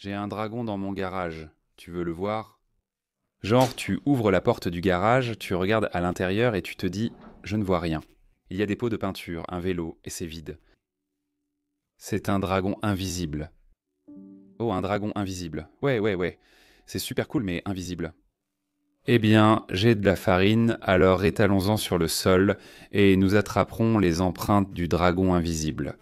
J'ai un dragon dans mon garage. Tu veux le voir? Genre, tu ouvres la porte du garage, tu regardes à l'intérieur et tu te dis, je ne vois rien. Il y a des pots de peinture, un vélo, et c'est vide. C'est un dragon invisible. Oh, un dragon invisible. Ouais. C'est super cool, mais invisible. Eh bien, j'ai de la farine, alors étalons-en sur le sol et nous attraperons les empreintes du dragon invisible.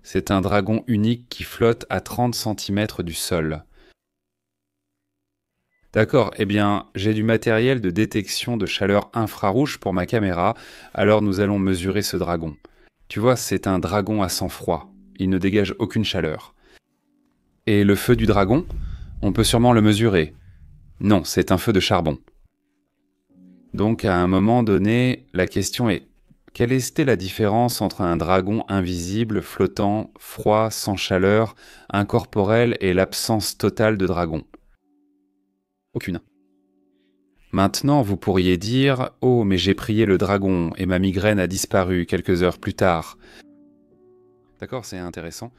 C'est un dragon unique qui flotte à 30 cm du sol. D'accord, eh bien, j'ai du matériel de détection de chaleur infrarouge pour ma caméra, alors nous allons mesurer ce dragon. Tu vois, c'est un dragon à sang froid. Il ne dégage aucune chaleur. Et le feu du dragon? On peut sûrement le mesurer. Non, c'est un feu de charbon. Donc, à un moment donné, la question est, quelle était la différence entre un dragon invisible, flottant, froid, sans chaleur, incorporel et l'absence totale de dragon? Aucune. Maintenant, vous pourriez dire « Oh, mais j'ai prié le dragon et ma migraine a disparu quelques heures plus tard. » D'accord, c'est intéressant.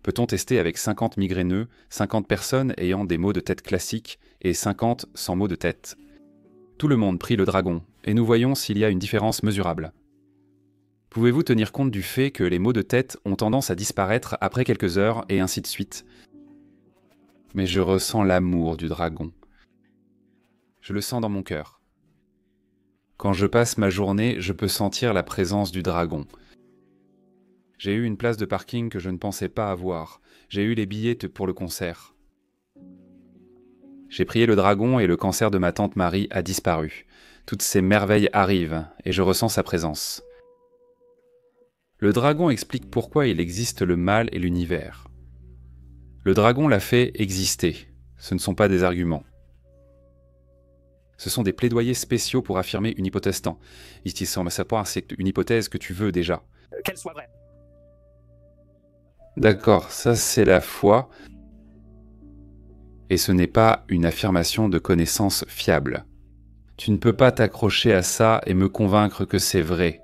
Peut-on tester avec 50 migraineux, 50 personnes ayant des maux de tête classiques et 50 sans maux de tête? Tout le monde prie le dragon, et nous voyons s'il y a une différence mesurable. Pouvez-vous tenir compte du fait que les maux de tête ont tendance à disparaître après quelques heures et ainsi de suite? Mais je ressens l'amour du dragon. Je le sens dans mon cœur. Quand je passe ma journée, je peux sentir la présence du dragon. J'ai eu une place de parking que je ne pensais pas avoir. J'ai eu les billets pour le concert. J'ai prié le dragon et le cancer de ma tante Marie a disparu. Toutes ces merveilles arrivent et je ressens sa présence. Le dragon explique pourquoi il existe le mal et l'univers. Le dragon l'a fait exister. Ce ne sont pas des arguments. Ce sont des plaidoyers spéciaux pour affirmer une hypothèse tant. Ici, c'est une hypothèse que tu veux déjà. Qu'elle soit vraie. D'accord, ça c'est la foi. Et ce n'est pas une affirmation de connaissance fiable. Tu ne peux pas t'accrocher à ça et me convaincre que c'est vrai.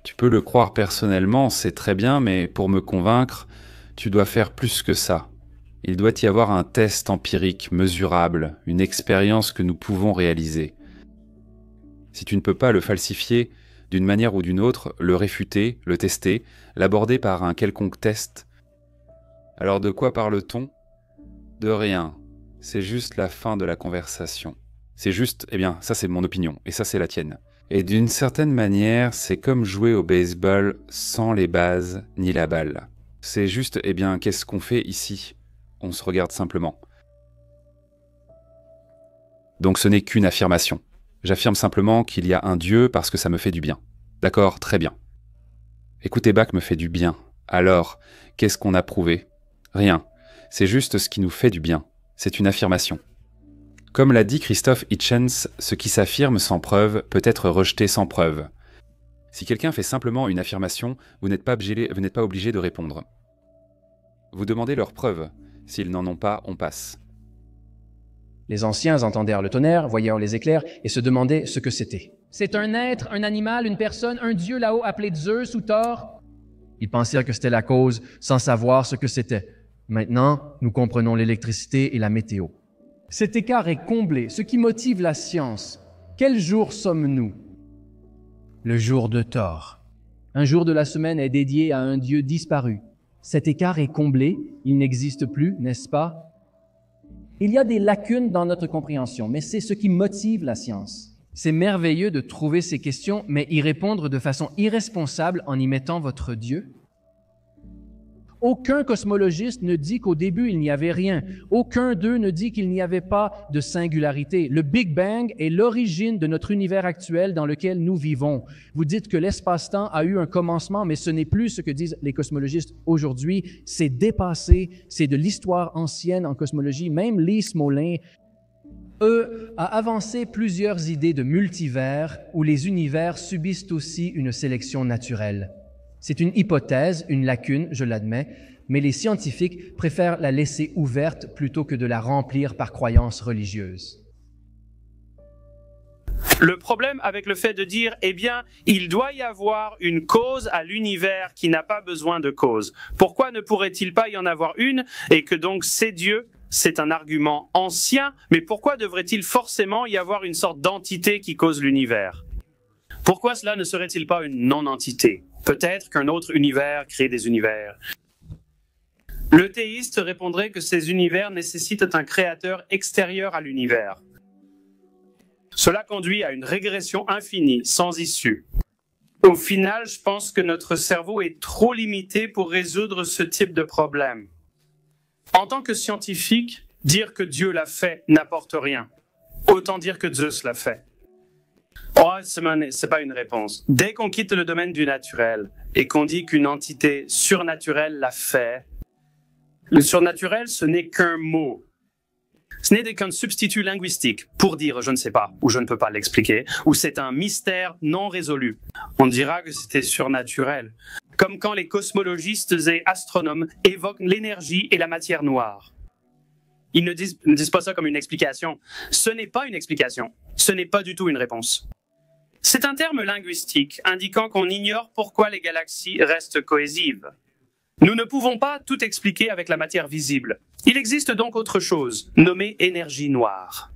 Tu peux le croire personnellement, c'est très bien, mais pour me convaincre, tu dois faire plus que ça. Il doit y avoir un test empirique, mesurable, une expérience que nous pouvons réaliser. Si tu ne peux pas le falsifier, d'une manière ou d'une autre, le réfuter, le tester, l'aborder par un quelconque test, alors de quoi parle-t-on? De rien. C'est juste la fin de la conversation. C'est juste, eh bien, ça c'est mon opinion, et ça c'est la tienne. Et d'une certaine manière, c'est comme jouer au baseball sans les bases ni la balle. C'est juste, eh bien, qu'est-ce qu'on fait ici? On se regarde simplement. Donc ce n'est qu'une affirmation. J'affirme simplement qu'il y a un Dieu parce que ça me fait du bien. D'accord, très bien. Écouter Bach me fait du bien. Alors, qu'est-ce qu'on a prouvé? Rien. C'est juste ce qui nous fait du bien. C'est une affirmation. Comme l'a dit Christoph Hitchens, ce qui s'affirme sans preuve peut être rejeté sans preuve. Si quelqu'un fait simplement une affirmation, vous n'êtes pas obligé de répondre. Vous demandez leurs preuves. S'ils n'en ont pas, on passe. Les anciens entendèrent le tonnerre, voyèrent les éclairs et se demandaient ce que c'était. C'est un être, un animal, une personne, un dieu là-haut appelé Zeus ou Thor? Ils pensèrent que c'était la cause sans savoir ce que c'était. Maintenant, nous comprenons l'électricité et la météo. Cet écart est comblé, ce qui motive la science. Quel jour sommes-nous? Le jour de Thor. Un jour de la semaine est dédié à un dieu disparu. Cet écart est comblé, il n'existe plus, n'est-ce pas? Il y a des lacunes dans notre compréhension, mais c'est ce qui motive la science. C'est merveilleux de trouver ces questions, mais y répondre de façon irresponsable en y mettant votre Dieu. Aucun cosmologiste ne dit qu'au début il n'y avait rien. Aucun d'eux ne dit qu'il n'y avait pas de singularité. Le Big Bang est l'origine de notre univers actuel dans lequel nous vivons. Vous dites que l'espace-temps a eu un commencement, mais ce n'est plus ce que disent les cosmologistes aujourd'hui. C'est dépassé, c'est de l'histoire ancienne en cosmologie. Même Lee Smolin a avancé plusieurs idées de multivers où les univers subissent aussi une sélection naturelle. C'est une hypothèse, une lacune, je l'admets, mais les scientifiques préfèrent la laisser ouverte plutôt que de la remplir par croyances religieuses. Le problème avec le fait de dire, eh bien, il doit y avoir une cause à l'univers qui n'a pas besoin de cause. Pourquoi ne pourrait-il pas y en avoir une et que donc c'est Dieu? C'est un argument ancien, mais pourquoi devrait-il forcément y avoir une sorte d'entité qui cause l'univers? Pourquoi cela ne serait-il pas une non-entité? Peut-être qu'un autre univers crée des univers. Le théiste répondrait que ces univers nécessitent un créateur extérieur à l'univers. Cela conduit à une régression infinie, sans issue. Au final, je pense que notre cerveau est trop limité pour résoudre ce type de problème. En tant que scientifique, dire que Dieu l'a fait n'apporte rien. Autant dire que Zeus l'a fait. Oh, c'est pas une réponse. Dès qu'on quitte le domaine du naturel et qu'on dit qu'une entité surnaturelle l'a fait, le surnaturel, ce n'est qu'un mot. Ce n'est qu'un substitut linguistique pour dire je ne sais pas, ou je ne peux pas l'expliquer, ou c'est un mystère non résolu. On dira que c'était surnaturel. Comme quand les cosmologistes et astronomes évoquent l'énergie et la matière noire. Ils ne disent pas ça comme une explication. Ce n'est pas une explication. Ce n'est pas du tout une réponse. C'est un terme linguistique indiquant qu'on ignore pourquoi les galaxies restent cohésives. Nous ne pouvons pas tout expliquer avec la matière visible. Il existe donc autre chose, nommée énergie noire.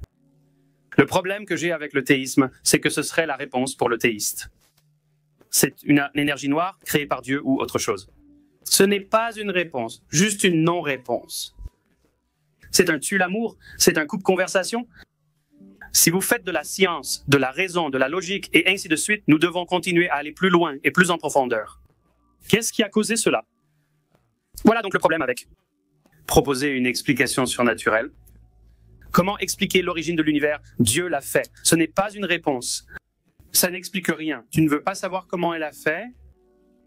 Le problème que j'ai avec le théisme, c'est que ce serait la réponse pour le théiste. C'est une énergie noire créée par Dieu ou autre chose. Ce n'est pas une réponse, juste une non-réponse. C'est un tue-l'amour, c'est un coupe-conversation. Si vous faites de la science, de la raison, de la logique et ainsi de suite, nous devons continuer à aller plus loin et plus en profondeur. Qu'est-ce qui a causé cela? Voilà donc le problème avec proposer une explication surnaturelle. Comment expliquer l'origine de l'univers? Dieu l'a fait. Ce n'est pas une réponse. Ça n'explique rien. Tu ne veux pas savoir comment elle a fait?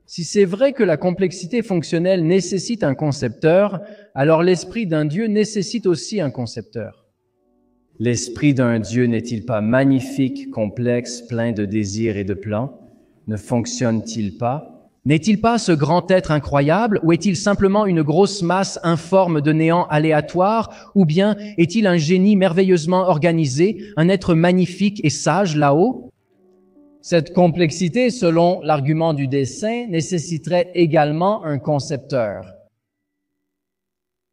Si c'est vrai que la complexité fonctionnelle nécessite un concepteur, alors l'esprit d'un Dieu nécessite aussi un concepteur. L'esprit d'un Dieu n'est-il pas magnifique, complexe, plein de désirs et de plans? Ne fonctionne-t-il pas? N'est-il pas ce grand être incroyable, ou est-il simplement une grosse masse informe de néant aléatoire, ou bien est-il un génie merveilleusement organisé, un être magnifique et sage là-haut? Cette complexité, selon l'argument du dessin, nécessiterait également un concepteur.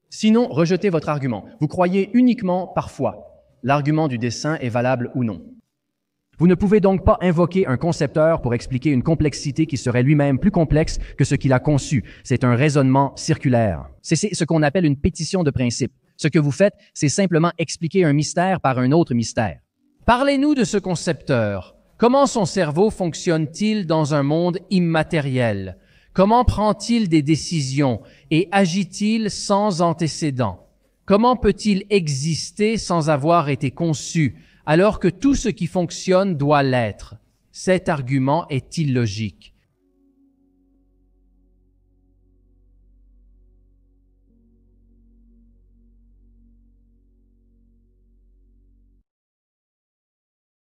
Sinon, rejetez votre argument. Vous croyez uniquement par foi. L'argument du dessin est valable ou non. Vous ne pouvez donc pas invoquer un concepteur pour expliquer une complexité qui serait lui-même plus complexe que ce qu'il a conçu. C'est un raisonnement circulaire. C'est ce qu'on appelle une pétition de principe. Ce que vous faites, c'est simplement expliquer un mystère par un autre mystère. Parlez-nous de ce concepteur. Comment son cerveau fonctionne-t-il dans un monde immatériel? Comment prend-il des décisions et agit-il sans antécédent? Comment peut-il exister sans avoir été conçu, alors que tout ce qui fonctionne doit l'être? Cet argument est illogique.